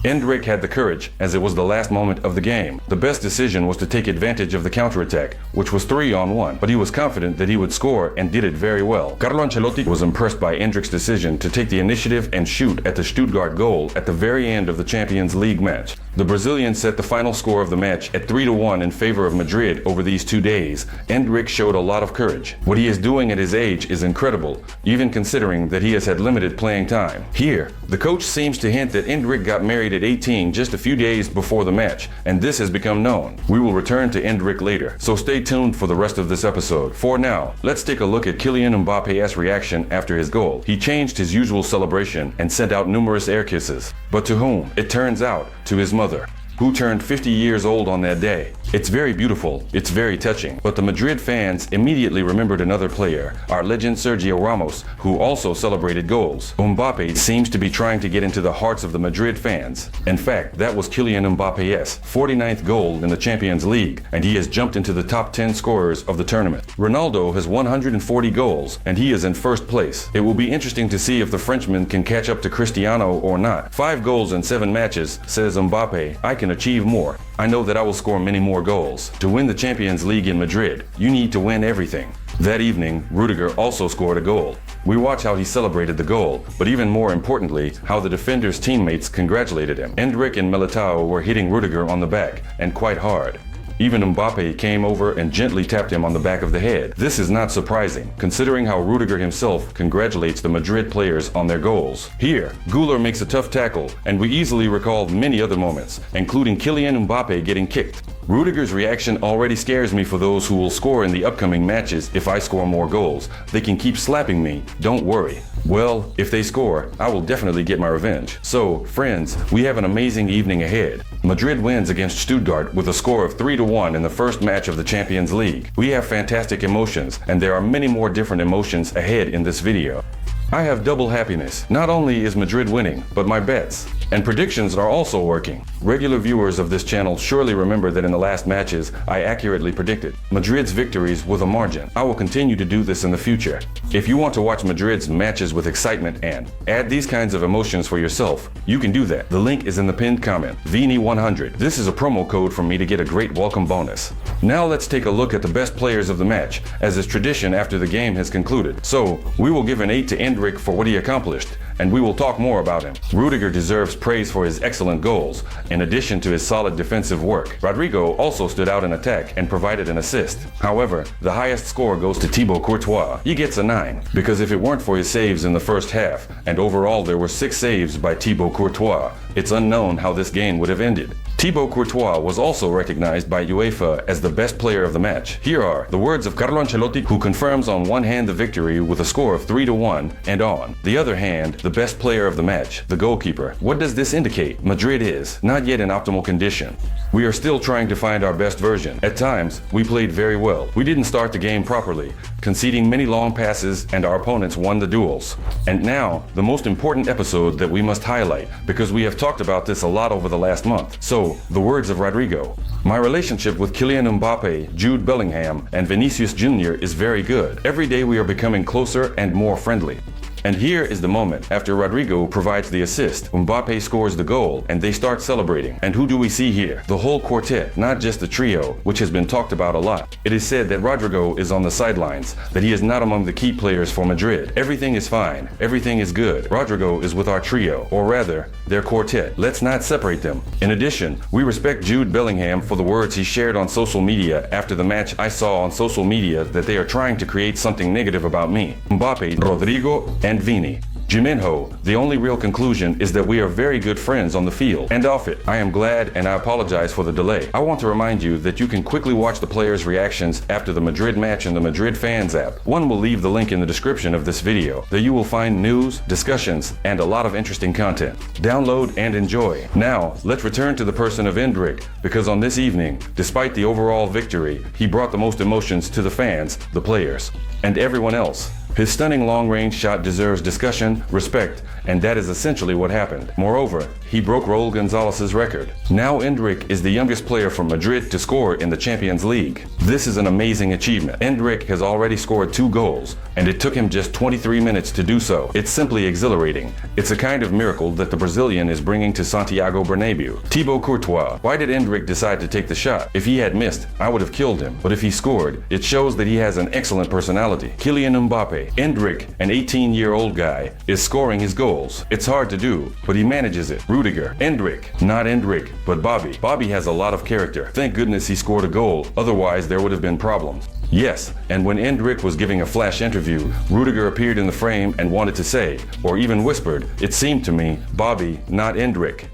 Endrick had the courage, as it was the last moment of the game. The best decision was to take advantage of the counterattack, which was 3-on-1, but he was confident that he would score and did it very well. Carlo Ancelotti was impressed by Endrick's decision to take the initiative and shoot at the Stuttgart goal at the very end of the Champions League match. The Brazilian set the final score of the match at 3-1 in favor of Madrid over these 2 days. Endrick showed a lot of courage. What he is doing at his age is incredible, even considering that he has had limited playing time. Here, the coach seems to hint that Endrick got married at 18 just a few days before the match, and this has become known. We will return to Endrick later, so stay tuned for the rest of this episode. For now, let's take a look at Kylian Mbappe's reaction after his goal. He changed his usual celebration and sent out numerous air kisses. But to whom? It turns out, to his mother, who turned 50 years old on that day. It's very beautiful, it's very touching, but the Madrid fans immediately remembered another player, our legend Sergio Ramos, who also celebrated goals. Mbappe seems to be trying to get into the hearts of the Madrid fans. In fact, that was Kylian Mbappe's 49th goal in the Champions League, and he has jumped into the top 10 scorers of the tournament. Ronaldo has 140 goals, and he is in first place. It will be interesting to see if the Frenchman can catch up to Cristiano or not. 5 goals in 7 matches, says Mbappe. I can achieve more. I know that I will score many more goals. To win the Champions League in Madrid, you need to win everything. That evening, Rudiger also scored a goal. We watch how he celebrated the goal, but even more importantly, how the defender's teammates congratulated him. Endrick and Militao were hitting Rudiger on the back, and quite hard. Even Mbappe came over and gently tapped him on the back of the head. This is not surprising, considering how Rudiger himself congratulates the Madrid players on their goals. Here, Güler makes a tough tackle, and we easily recall many other moments, including Kylian Mbappe getting kicked. Rudiger's reaction already scares me for those who will score in the upcoming matches if I score more goals. They can keep slapping me, don't worry. Well, if they score, I will definitely get my revenge. So, friends, we have an amazing evening ahead. Madrid wins against Stuttgart with a score of 3-1 in the first match of the Champions League. We have fantastic emotions, and there are many more different emotions ahead in this video. I have double happiness. Not only is Madrid winning, but my bets and predictions are also working. Regular viewers of this channel surely remember that in the last matches, I accurately predicted Madrid's victories with a margin. I will continue to do this in the future. If you want to watch Madrid's matches with excitement and add these kinds of emotions for yourself, you can do that. The link is in the pinned comment, Vini100. This is a promo code for me to get a great welcome bonus. Now let's take a look at the best players of the match, as is tradition after the game has concluded. So, we will give an 8 to Endrick for what he accomplished, and we will talk more about him. Rudiger deserves praise for his excellent goals, in addition to his solid defensive work. Rodrigo also stood out in attack and provided an assist. However, the highest score goes to Thibaut Courtois. He gets a 9, because if it weren't for his saves in the first half, and overall there were 6 saves by Thibaut Courtois, it's unknown how this game would have ended. Thibaut Courtois was also recognized by UEFA as the best player of the match. Here are the words of Carlo Ancelotti, who confirms on one hand the victory with a score of 3-1, and on the other hand, the best player of the match, the goalkeeper. What does this indicate? Madrid is not yet in optimal condition. We are still trying to find our best version. At times, we played very well. We didn't start the game properly, conceding many long passes, and our opponents won the duels. And now, the most important episode that we must highlight, because we have talked about this a lot over the last month. So, the words of Rodrigo. My relationship with Kylian Mbappe, Jude Bellingham, and Vinicius Jr. is very good. Every day we are becoming closer and more friendly. And here is the moment. After Rodrigo provides the assist, Mbappe scores the goal, and they start celebrating. And who do we see here? The whole quartet, not just the trio, which has been talked about a lot. It is said that Rodrigo is on the sidelines, that he is not among the key players for Madrid. Everything is fine. Everything is good. Rodrigo is with our trio, or rather, their quartet. Let's not separate them. In addition, we respect Jude Bellingham for the words he shared on social media after the match. I saw on social media that they are trying to create something negative about me. Mbappe, Rodrigo, and Vini. Jiminho, the only real conclusion is that we are very good friends on the field and off it. I am glad and I apologize for the delay. I want to remind you that you can quickly watch the players' reactions after the Madrid match in the Madrid Fans app. One will leave the link in the description of this video. There you will find news, discussions, and a lot of interesting content. Download and enjoy. Now, let's return to the person of Endrick, because on this evening, despite the overall victory, he brought the most emotions to the fans, the players, and everyone else. His stunning long-range shot deserves discussion, respect, and that is essentially what happened. Moreover, he broke Raul Gonzalez's record. Now Endrick is the youngest player from Madrid to score in the Champions League. This is an amazing achievement. Endrick has already scored 2 goals, and it took him just 23 minutes to do so. It's simply exhilarating. It's a kind of miracle that the Brazilian is bringing to Santiago Bernabeu. Thibaut Courtois. Why did Endrick decide to take the shot? If he had missed, I would have killed him. But if he scored, it shows that he has an excellent personality. Kylian Mbappe. Endrick, an 18-year-old guy, is scoring his goals. It's hard to do, but he manages it. Rudiger. Endrick. Not Endrick, but Bobby. Bobby has a lot of character. Thank goodness he scored a goal, otherwise there would have been problems. Yes, and when Endrick was giving a flash interview, Rudiger appeared in the frame and wanted to say, or even whispered, it seemed to me, Bobby, not Endrick.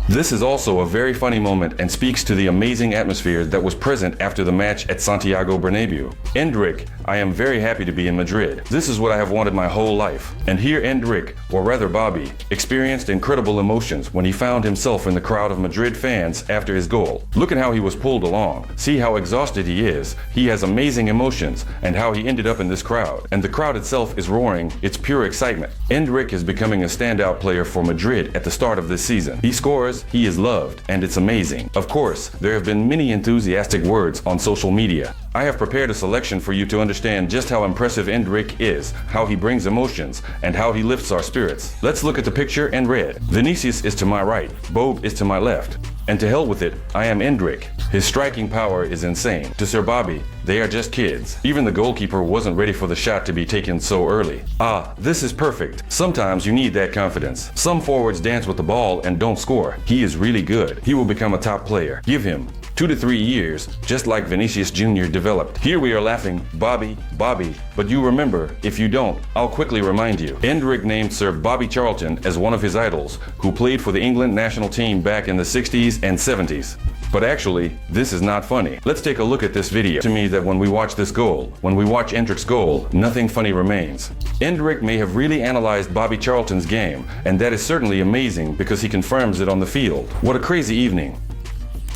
This is also a very funny moment and speaks to the amazing atmosphere that was present after the match at Santiago Bernabeu. Endrick, I am very happy to be in Madrid. This is what I have wanted my whole life. And here Endrick, or rather Bobby, experienced incredible emotions when he found himself in the crowd of Madrid fans after his goal. Look at how he was pulled along. See how exhausted he is. He has amazing emotions, and how he ended up in this crowd. And the crowd itself is roaring. It's pure excitement. Endrick is becoming a standout player for Madrid at the start of this season. He scores, he is loved, and it's amazing. Of course, there have been many enthusiastic words on social media. I have prepared a selection for you to understand just how impressive Endrick is, how he brings emotions, and how he lifts our spirits. Let's look at the picture and read. Vinicius is to my right, Bob is to my left. And to hell with it, I am Endrick. His striking power is insane. To Sir Bobby, they are just kids. Even the goalkeeper wasn't ready for the shot to be taken so early. Ah, this is perfect. Sometimes you need that confidence. Some forwards dance with the ball and don't score. He is really good. He will become a top player. Give him 2 to 3 years, just like Vinicius Jr. developed. Here we are laughing, Bobby, Bobby, but you remember, if you don't, I'll quickly remind you. Endrick named Sir Bobby Charlton as one of his idols, who played for the England national team back in the 60s and 70s. But actually, this is not funny. Let's take a look at this video. To me that when we watch this goal, when we watch Endrick's goal, nothing funny remains. Endrick may have really analyzed Bobby Charlton's game, and that is certainly amazing because he confirms it on the field. What a crazy evening.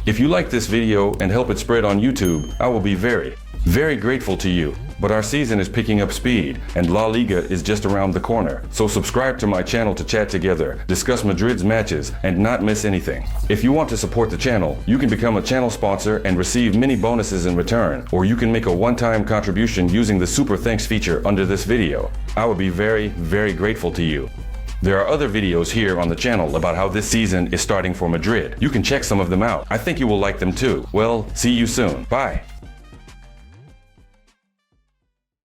If you like this video and help it spread on YouTube, I will be very, very grateful to you. But our season is picking up speed, and La Liga is just around the corner. So subscribe to my channel to chat together, discuss Madrid's matches, and not miss anything. If you want to support the channel, you can become a channel sponsor and receive many bonuses in return, or you can make a one-time contribution using the Super Thanks feature under this video. I would be very, very grateful to you. There are other videos here on the channel about how this season is starting for Madrid. You can check some of them out. I think you will like them too. Well, see you soon. Bye.